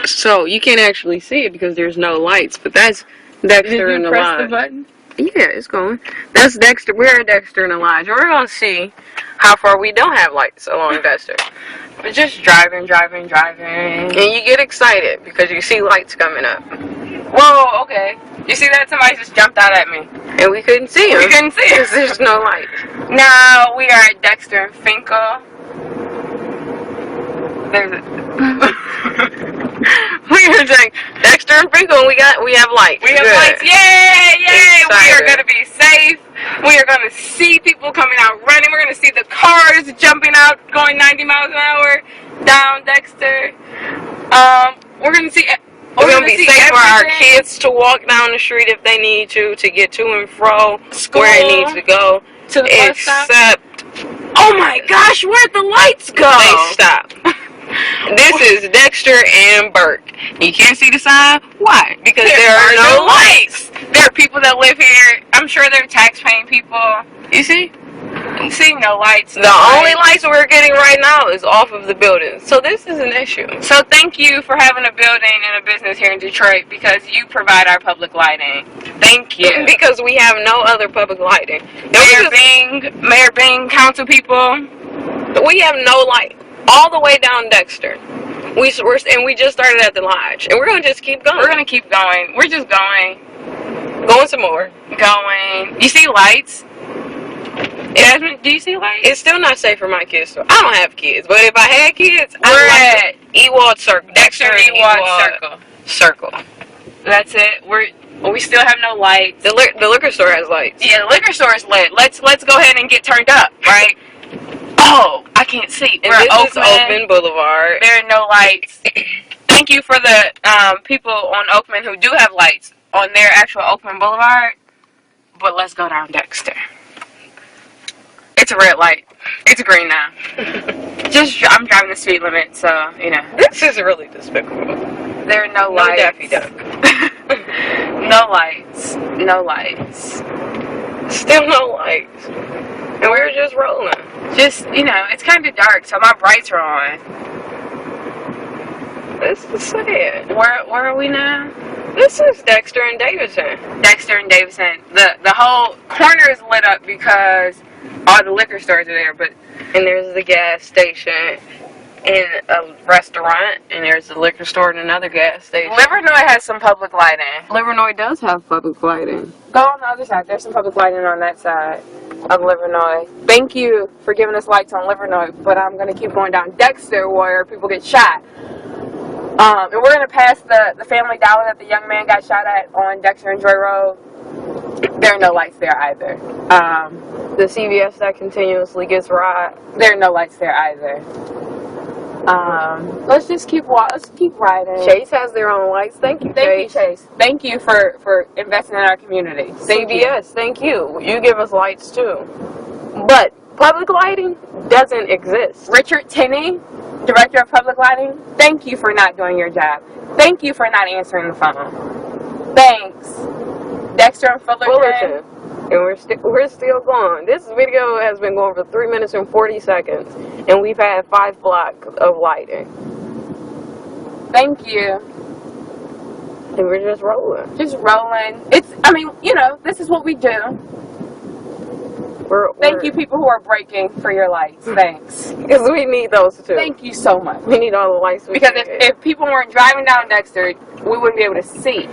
So you can't actually see it because there's no lights, but that's Dexter and press Elijah. the button? Yeah, it's going. That's Dexter. We're at Dexter and Elijah. We're gonna see how far we don't have lights along Dexter. We're just driving, and you get excited because you see lights coming up. Whoa, okay. You see that? Somebody just jumped out at me. And we couldn't see them. We couldn't see it. Because there's no lights. Now we are at Dexter and Finkel. There's a... We are saying Dexter and Finkel, and we have lights. We have Good. lights. Yay! Yay! Excited. We are going to be safe. We are going to see people coming out running. We're going to see the cars jumping out, going 90 miles an hour down Dexter. We're going to see... We're going to be safe for our kids to walk down the street if they need to get to and fro School, where it needs to go. To the bus stop. Except, oh my gosh, where'd the lights go? They stopped. This is Dexter and Burke. You can't see the sign? Why? Because there are no lights. There are people that live here. I'm sure they're tax-paying people. You see? You see, no lights. The only lights we're getting right now is off of the building. So this is an issue. So thank you for having a building and a business here in Detroit because you provide our public lighting. Thank you. Because we have no other public lighting. Mayor Bing, council people. We have no light. All the way down Dexter. We just started at the lodge. And we're going to just keep going. We're going to keep going. We're just going. Going some more. Going. You see lights? Jasmine, do you see lights? It's still not safe for my kids. So I don't have kids. But if I had kids, we're at Ewald Circle. Dexter Ewald Circle. That's it. We still have no lights. The liquor store has lights. Yeah, the liquor store is lit. Let's go ahead and get turned up, right? Oh, I can't see. And this is Oakman Boulevard. There are no lights. Thank you for the people on Oakman who do have lights on their actual Oakman Boulevard. But let's go down Dexter. It's a red light. It's green now. I'm driving the speed limit, so, you know. This is really despicable. There are no lights. No Daffy Duck. No lights. No lights. Still no lights. And we were just rolling. Just, you know, it's kind of dark, so my brights are on. This is sad. Where are we now? This is Dexter and Davidson. Dexter and Davidson. The whole corner is lit up because all the liquor stores are there, and there's the gas station and a restaurant, and there's a liquor store and another gas station. Livernois has some public lighting. Livernois does have public lighting. Go on the other side. There's some public lighting on that side of Livernois. Thank you for giving us lights on Livernois, but I'm going to keep going down Dexter where people get shot. And we're going to pass the family dollar that the young man got shot at on Dexter and Joy Road. There are no lights there either. The CVS that continuously gets robbed. There are no lights there either. Let's just keep riding. Chase has their own lights. Thank you, Chase. Thank you for investing in our community. CVS, thank you. You give us lights too. But public lighting doesn't exist. Richard Tenney, Director of Public Lighting, thank you for not doing your job. Thank you for not answering the phone. Thanks. Dexter and Fullerton. And we're still going. This video has been going for 3 minutes and 40 seconds. And we've had 5 blocks of lighting. Thank you. And we're just rolling. Just rolling. This is what we do. Thank you people who are breaking for your lights. Thanks. Because we need those too. Thank you so much. We need all the lights we Because if people weren't driving down Dexter, we wouldn't be able to see.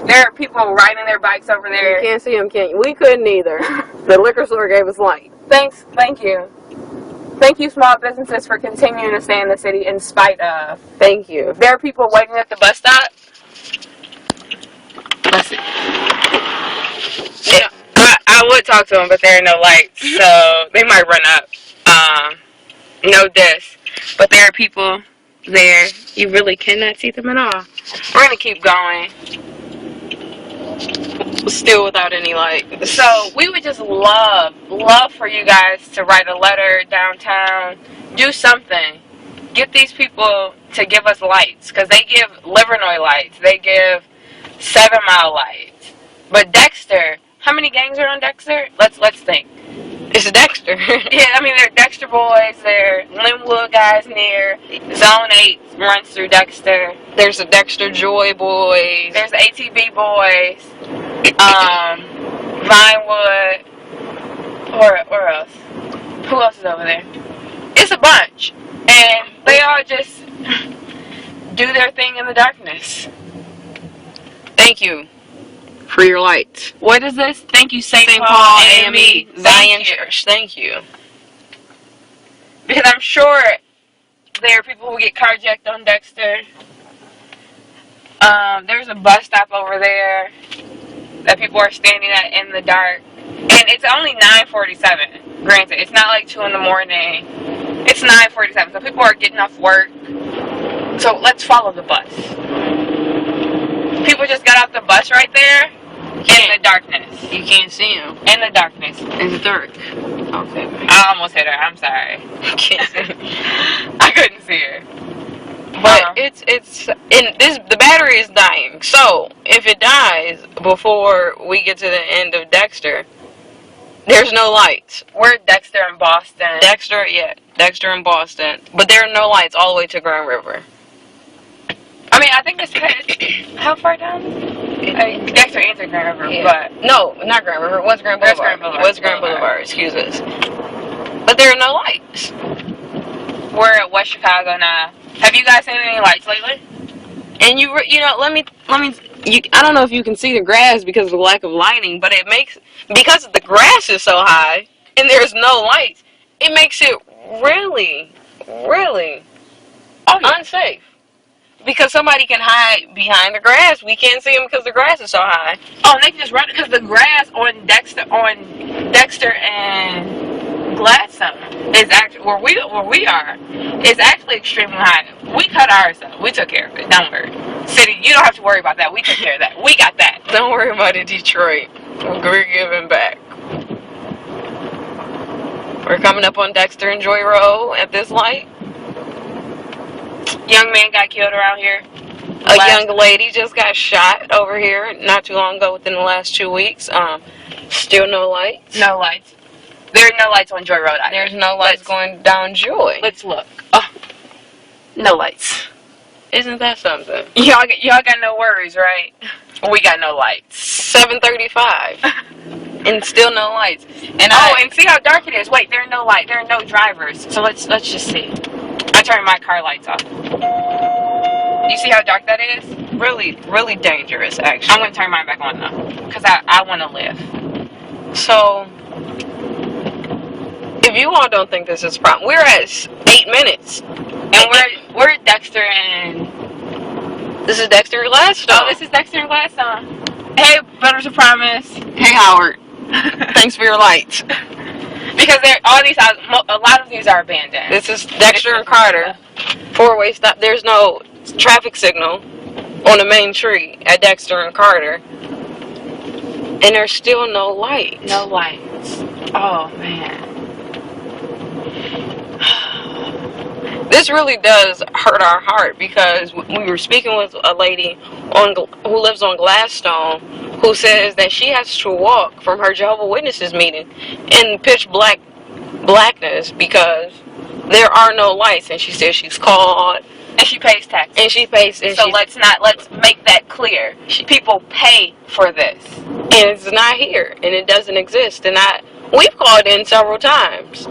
There are people riding their bikes over there. You can't see them, can't you? We couldn't either. The liquor store gave us light. Thanks. Thank you. Thank you, small businesses, for continuing to stay in the city in spite of. Thank you. There are people waiting at the bus stop. Let's see. Yeah, I would talk to them, but there are no lights, so they might run up. No diss. But there are people there. You really cannot see them at all. We're going to keep going. Still without any light. So we would just love for you guys to write a letter downtown. Do something. Get these people to give us lights. Because they give Livernois lights. They give 7 Mile lights. But Dexter, how many gangs are on Dexter? Let's think. It's Dexter. Yeah, I mean, they're Dexter boys. They're Linwood guys near. Zone 8 runs through Dexter. There's the Dexter Joy boys. There's the ATV boys. Vinewood. Where else? Who else is over there? It's a bunch. And they all just do their thing in the darkness. Thank you for your lights. What is this? Thank you, St. Paul AME. Zion Church. Thank you. Because I'm sure there are people who get carjacked on Dexter. There's a bus stop over there that people are standing at in the dark. And it's only 9:47. Granted, it's not like 2 in the morning. It's 9:47. So people are getting off work. So let's follow the bus. People just got off the bus right there in the darkness. You can't see them. In the darkness. In the dark. Okay. I almost hit her. I'm sorry. Can't see. I couldn't see her. But the battery is dying. So if it dies before we get to the end of Dexter, there's no lights. We're Dexter in Boston. Dexter in Boston. But there are no lights all the way to Grand River. I mean, I think this is how far down? Dexter into Grand River, yeah. But no, not Grand River. West Grand Boulevard. West Grand Boulevard. Excuse us. But there are no lights. We're at West Chicago now. Have you guys seen any lights lately? And I don't know if you can see the grass because of the lack of lighting, but because the grass is so high and there's no lights, it makes it really, really unsafe. Because somebody can hide behind the grass. We can't see them because the grass is so high. Oh, and they can just run because the grass on Dexter and Gladstone is actually where we are is actually extremely high. We cut ours up. We took care of it. Don't worry, city. You don't have to worry about that. We took care of that. We got that. Don't worry about it, Detroit. We're giving back. We're coming up on Dexter and Joy Road at this light. Young man got killed around here. A young lady just got shot over here not too long ago within the last 2 weeks. Still no lights. No lights. There are no lights on Joy Road either. There's no lights going down Joy. Let's look. Oh, no lights. Isn't that something? Y'all got no worries, right? We got no lights. 7:35. And still no lights. And and see how dark it is. Wait, there are no lights. There are no drivers. So let's just see. I turned my car lights off. You see how dark that is? Really, really dangerous, actually. I'm going to turn mine back on, though. Because I want to live. So, if you all don't think this is a problem, we're at 8 minutes. And we're at Dexter and... This is Dexter and Gladstone. Oh, this is Dexter and Gladstone. Hey, Butters of Promise. Hey, Howard. Thanks for your lights. Because a lot of these are abandoned. This is Dexter and Carter. 4-way stop. There's no traffic signal on the main street at Dexter and Carter. And there's still no lights. No lights. Oh, man. This really does hurt our heart because we were speaking with a lady who lives on Gladstone who says that she has to walk from her Jehovah's Witnesses meeting in pitch blackness because there are no lights, and she says she's called and she pays taxes. So let's make that clear. People pay for this, and it's not here, and it doesn't exist. And we've called in several times,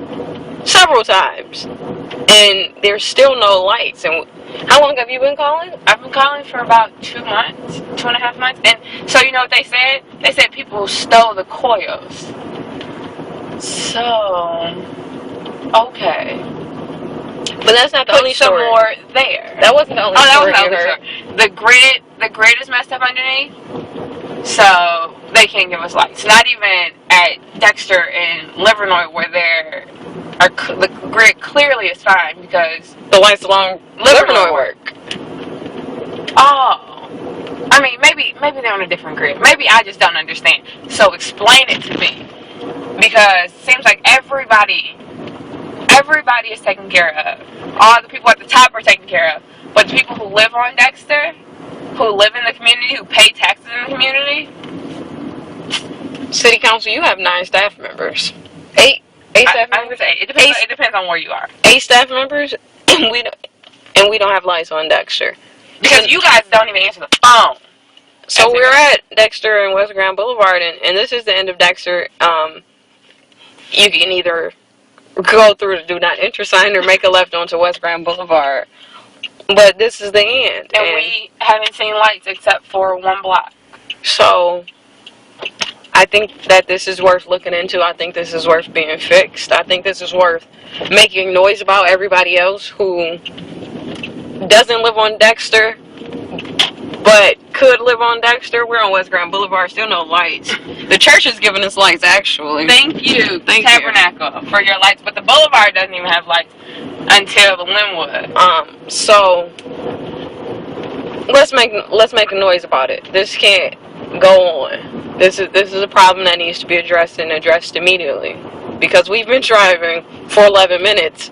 and there's still no lights. And how long have you been calling? I've been calling for about 2 months, 2.5 months. And so you know what they said? They said people stole the coils. So, okay. But that's not the only story. Some more there. That wasn't the only story. That was the only story. The grid is messed up underneath. So they can't give us lights. Not even at Dexter and Livernois where the grid clearly is fine because the lights along Livernois work. Oh, I mean maybe they're on a different grid. Maybe I just don't understand. So explain it to me because it seems like everybody is taken care of. All the people at the top are taken care of, but the people who live on Dexter, who live in the community, who pay taxes in the community. City Council, you have 9 staff members. 8. 8 staff I members. would say it depends on where you are. 8 staff members, and we don't have lights on Dexter. Because you guys don't even answer the phone. So we're at Dexter and West Grand Boulevard, and this is the end of Dexter. You can either go through the do not enter sign or make a left onto West Grand Boulevard. But this is the end. And we haven't seen lights except for one block. So I think that this is worth looking into. I think this is worth being fixed. I think this is worth making noise about everybody else who doesn't live on Dexter but could live on Dexter. We're on West Grand Boulevard, still no lights. The church is giving us lights, actually. Thank you, Tabernacle, for your lights. But the Boulevard doesn't even have lights until the Linwood. So let's make a noise about it. This can't go on. This is a problem that needs to be addressed and addressed immediately. Because we've been driving for 11 minutes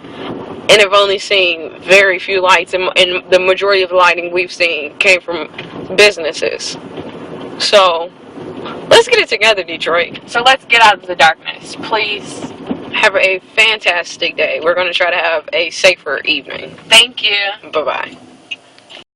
and have only seen very few lights, and the majority of the lighting we've seen came from businesses. So let's get it together, Detroit. So let's get out of the darkness, please. Have a fantastic day. We're going to try to have a safer evening. Thank you. Bye-bye.